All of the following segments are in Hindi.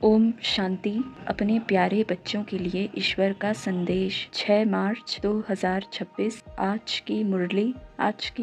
ओम शांति। अपने प्यारे बच्चों के लिए ईश्वर का संदेश 6 मार्च 2026। आज की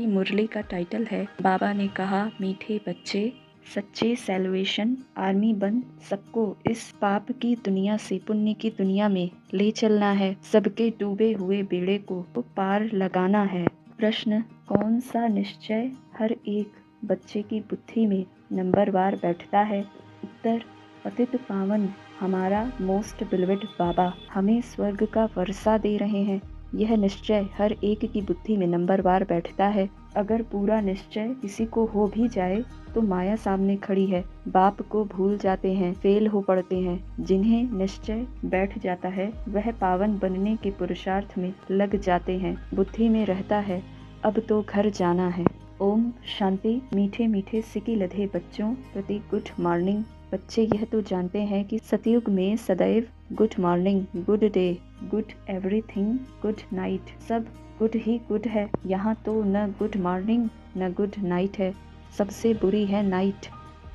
मुरली का टाइटल है बाबा ने कहा मीठे बच्चे सच्चे सैल्वेशन आर्मी बन सबको इस पाप की दुनिया से पुण्य की दुनिया में ले चलना है। सबके डूबे हुए बेड़े को पार लगाना है। प्रश्न, कौन सा निश्चय हर एक बच्चे की बुद्धि में नंबरवार बैठता है? उत्तर, पतित पावन हमारा मोस्ट बिलवेड बाबा हमें स्वर्ग का वर्षा दे रहे हैं। यह निश्चय हर एक की बुद्धि में नंबरवार बैठता है। अगर पूरा निश्चय किसी को हो भी जाए तो माया सामने खड़ी है, बाप को भूल जाते हैं, फेल हो पड़ते हैं। जिन्हें निश्चय बैठ जाता है वह पावन बनने के पुरुषार्थ में लग जाते हैं। बुद्धि में रहता है अब तो घर जाना है। ओम शांति। मीठे मीठे सिकी लधे बच्चों प्रति गुड मॉर्निंग। बच्चे यह तो जानते हैं कि सतयुग में सदैव good morning, good day, good everything, good night, सब गुड ही गुड है। यहाँ तो न गुड मॉर्निंग न गुड नाइट है, सबसे बुरी है नाइट।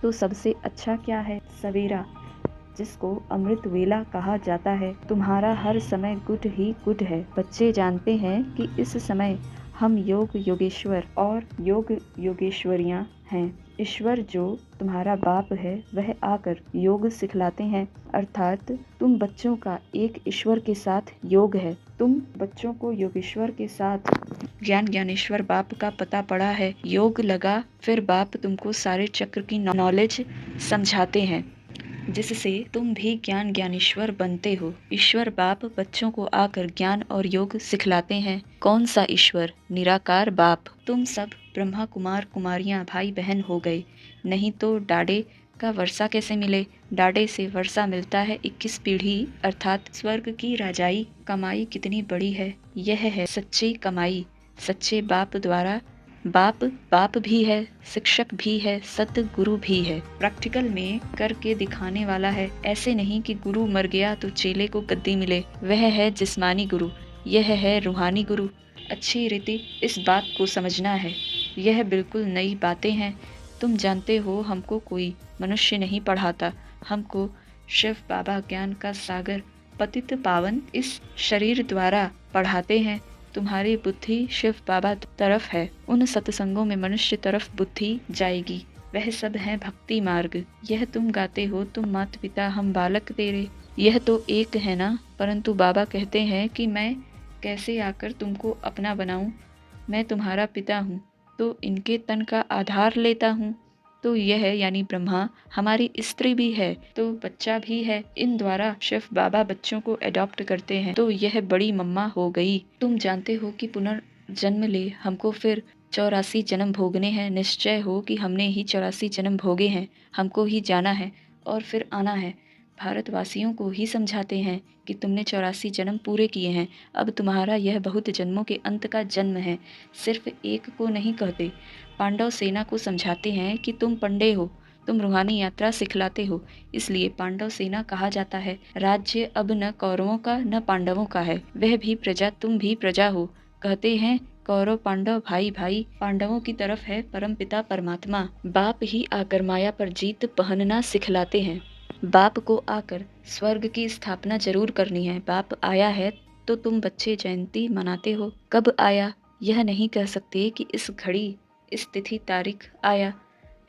तो सबसे अच्छा क्या है? सवेरा, जिसको अमृत वेला कहा जाता है। तुम्हारा हर समय गुड ही गुड है। बच्चे जानते हैं कि इस समय हम योग योगेश्वर और योग योगेश्वरियाँ हैं। ईश्वर जो तुम्हारा बाप है वह आकर योग सिखलाते हैं, अर्थात तुम बच्चों का एक ईश्वर के साथ योग है। तुम बच्चों को योगेश्वर के साथ ज्ञानेश्वर बाप का पता पड़ा है। योग लगा, फिर बाप तुमको सारे चक्र की नॉलेज समझाते हैं, जिससे तुम भी ज्ञानेश्वर बनते हो। ईश्वर बाप बच्चों को आकर ज्ञान और योग सिखलाते हैं। कौन सा ईश्वर? निराकार बाप। तुम सब ब्रह्मा कुमार कुमारियां भाई बहन हो गए, नहीं तो डाडे का वर्षा कैसे मिले? डाडे से वर्षा मिलता है 21 पीढ़ी अर्थात स्वर्ग की राजाई। कमाई कितनी बड़ी है, यह है सच्ची कमाई। सच्चे बाप द्वारा बाप भी है, शिक्षक भी है, सतगुरु भी है। प्रैक्टिकल में करके दिखाने वाला है। ऐसे नहीं कि गुरु मर गया तो चेले को गद्दी मिले। वह है जिस्मानी गुरु, यह है रूहानी गुरु। अच्छी रीति इस बात को समझना है। यह बिल्कुल नई बातें हैं। तुम जानते हो हमको कोई मनुष्य नहीं पढ़ाता, हमको शिव बाबा ज्ञान का सागर पतित पावन इस शरीर द्वारा पढ़ाते हैं। तुम्हारी बुद्धि शिव बाबा तरफ है, उन सत्संगों में मनुष्य तरफ बुद्धि जाएगी। वह सब है भक्ति मार्ग। यह तुम गाते हो, तुम माता पिता हम बालक तेरे, यह तो एक है ना। परंतु बाबा कहते हैं कि मैं कैसे आकर तुमको अपना बनाऊं। मैं तुम्हारा पिता हूँ तो इनके तन का आधार लेता हूँ। तो यह यानी ब्रह्मा हमारी स्त्री भी है तो बच्चा भी है। इन द्वारा शिव बाबा बच्चों को एडॉप्ट करते हैं तो यह बड़ी मम्मा हो गई। तुम जानते हो कि पुनर्जन्म ले हमको फिर 84 जन्म भोगने हैं। निश्चय हो कि हमने ही 84 जन्म भोगे हैं, हमको ही जाना है और फिर आना है। भारतवासियों को ही समझाते हैं कि तुमने 84 जन्म पूरे किए हैं, अब तुम्हारा यह बहुत जन्मों के अंत का जन्म है। सिर्फ एक को नहीं कहते। पांडव सेना को समझाते हैं कि तुम पंडे हो, तुम रूहानी यात्रा सिखलाते हो, इसलिए पांडव सेना कहा जाता है। राज्य अब न कौरवों का न पांडवों का है, वह भी प्रजा तुम भी प्रजा हो। कहते हैं कौरव पांडव भाई भाई, पांडवों की तरफ है परमपिता परमात्मा। बाप ही आकर माया पर जीत पहनना सिखलाते हैं। बाप को आकर स्वर्ग की स्थापना जरूर करनी है। बाप आया है तो तुम बच्चे जयंती मनाते हो। कब आया यह नहीं कह सकते कि इस घड़ी इस तिथि तारीख आया।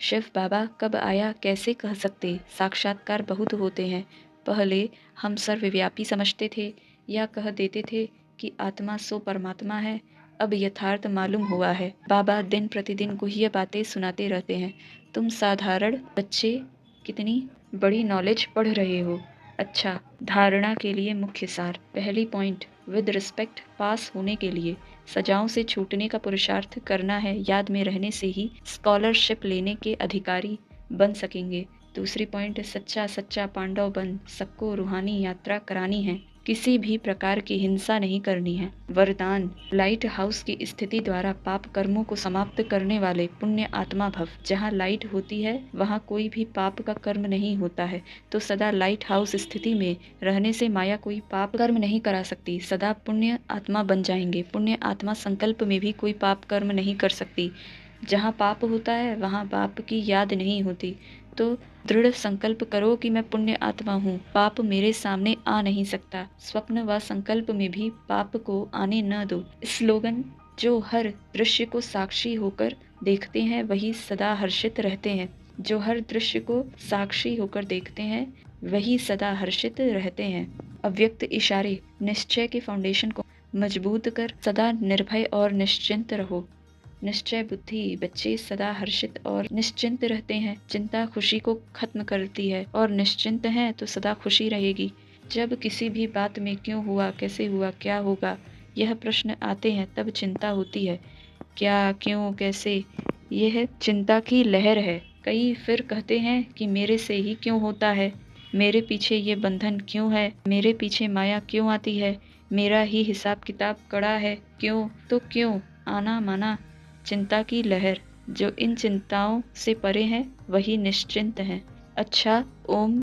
शिव बाबा कब आया कैसे कह सकते? साक्षात्कार बहुत होते हैं। पहले हम सर्वव्यापी समझते थे या कह देते थे कि आत्मा सो परमात्मा है, अब यथार्थ मालूम हुआ है। बाबा दिन प्रतिदिन गुह्य बातें सुनाते रहते हैं। तुम साधारण बच्चे कितनी बड़ी नॉलेज पढ़ रहे हो। अच्छा, धारणा के लिए मुख्य सार। पहली पॉइंट, विद रिस्पेक्ट पास होने के लिए सजाओं से छूटने का पुरुषार्थ करना है। याद में रहने से ही स्कॉलरशिप लेने के अधिकारी बन सकेंगे। दूसरी पॉइंट, सच्चा सच्चा पांडव बन सबको रूहानी यात्रा करानी है। किसी भी प्रकार की हिंसा नहीं करनी है। वरदान, लाइट हाउस की स्थिति द्वारा पाप कर्मों को समाप्त करने वाले पुण्य आत्मा भव। जहाँ लाइट होती है वहाँ कोई भी पाप का कर्म नहीं होता है, तो सदा लाइट हाउस स्थिति में रहने से माया कोई पाप कर्म नहीं करा सकती। सदा पुण्य आत्मा बन जाएंगे। पुण्य आत्मा संकल्प में भी कोई पाप कर्म नहीं कर सकती। जहाँ पाप होता है वहाँ बाप की याद नहीं होती। तो दृढ़ संकल्प करो कि मैं पुण्य आत्मा हूँ, पाप मेरे सामने आ नहीं सकता। स्वप्न व संकल्प में भी पाप को आने न दो। स्लोगन: जो हर दृश्य को साक्षी होकर देखते हैं वही सदा हर्षित रहते हैं। जो हर दृश्य को साक्षी होकर देखते हैं वही सदा हर्षित रहते हैं। अव्यक्त इशारे: निश्चय के फाउंडेशन को मजबूत कर सदा निर्भय और निश्चिंत रहो। निश्चय बुद्धि: बच्चे सदा हर्षित और निश्चिंत रहते हैं। चिंता खुशी को खत्म करती है और निश्चिंत हैं तो सदा खुशी रहेगी। जब किसी भी बात में क्यों हुआ, कैसे हुआ, क्या होगा, यह प्रश्न आते हैं तब चिंता होती है। क्या, क्यों, कैसे, यह चिंता की लहर है। कई फिर कहते हैं कि मेरे से ही क्यों होता है, मेरे पीछे ये बंधन क्यों है, मेरे पीछे माया क्यों आती है, मेरा ही हिसाब किताब कड़ा है, क्यों तो क्यों, आना माना। चिंता की लहर: जो इन चिंताओं से परे हैं वही निश्चिंत हैं। अच्छा, ओम।